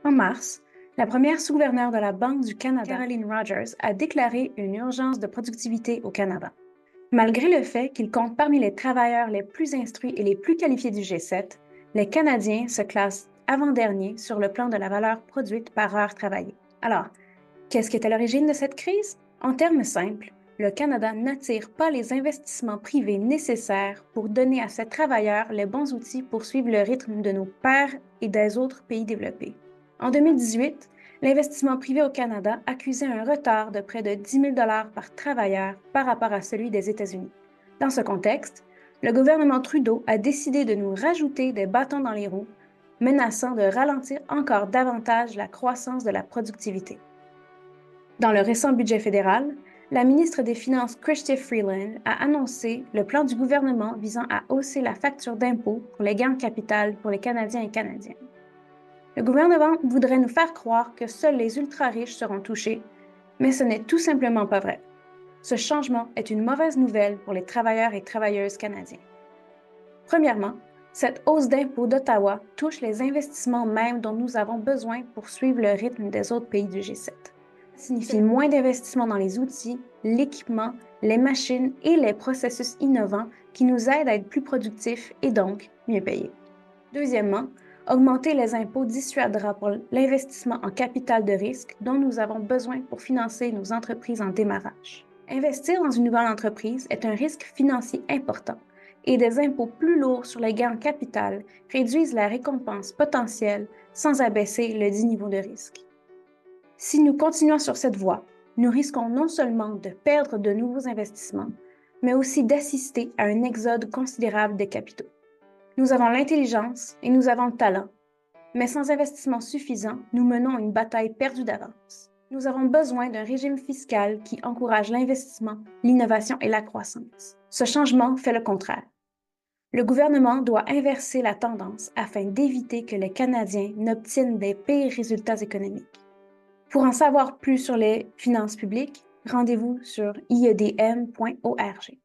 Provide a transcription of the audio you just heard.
En mars, la première sous-gouverneure de la Banque du Canada, Caroline Rogers, a déclaré une urgence de productivité au Canada. Malgré le fait qu'ils comptent parmi les travailleurs les plus instruits et les plus qualifiés du G7, les Canadiens se classent avant-dernier sur le plan de la valeur produite par heure travaillée. Alors, qu'est-ce qui est à l'origine de cette crise? En termes simples, le Canada n'attire pas les investissements privés nécessaires pour donner à ses travailleurs les bons outils pour suivre le rythme de nos pairs et des autres pays développés. En 2018, l'investissement privé au Canada accusait un retard de près de 10 000 par travailleur par rapport à celui des États-Unis. Dans ce contexte, le gouvernement Trudeau a décidé de nous rajouter des bâtons dans les roues, menaçant de ralentir encore davantage la croissance de la productivité. Dans le récent budget fédéral, la ministre des Finances Chrystia Freeland a annoncé le plan du gouvernement visant à hausser la facture d'impôt pour les gains de capital pour les Canadiens et Canadiennes. Le gouvernement voudrait nous faire croire que seuls les ultra-riches seront touchés, mais ce n'est tout simplement pas vrai. Ce changement est une mauvaise nouvelle pour les travailleurs et travailleuses canadiens. Premièrement, cette hausse d'impôts d'Ottawa touche les investissements même dont nous avons besoin pour suivre le rythme des autres pays du G7. Ça signifie moins d'investissements dans les outils, l'équipement, les machines et les processus innovants qui nous aident à être plus productifs et donc mieux payés. Deuxièmement, augmenter les impôts dissuadera pour l'investissement en capital de risque dont nous avons besoin pour financer nos entreprises en démarrage. Investir dans une nouvelle entreprise est un risque financier important et des impôts plus lourds sur les gains en capital réduisent la récompense potentielle sans abaisser le dit niveau de risque. Si nous continuons sur cette voie, nous risquons non seulement de perdre de nouveaux investissements, mais aussi d'assister à un exode considérable des capitaux. Nous avons l'intelligence et nous avons le talent, mais sans investissement suffisant, nous menons une bataille perdue d'avance. Nous avons besoin d'un régime fiscal qui encourage l'investissement, l'innovation et la croissance. Ce changement fait le contraire. Le gouvernement doit inverser la tendance afin d'éviter que les Canadiens n'obtiennent des pires résultats économiques. Pour en savoir plus sur les finances publiques, rendez-vous sur iedm.org.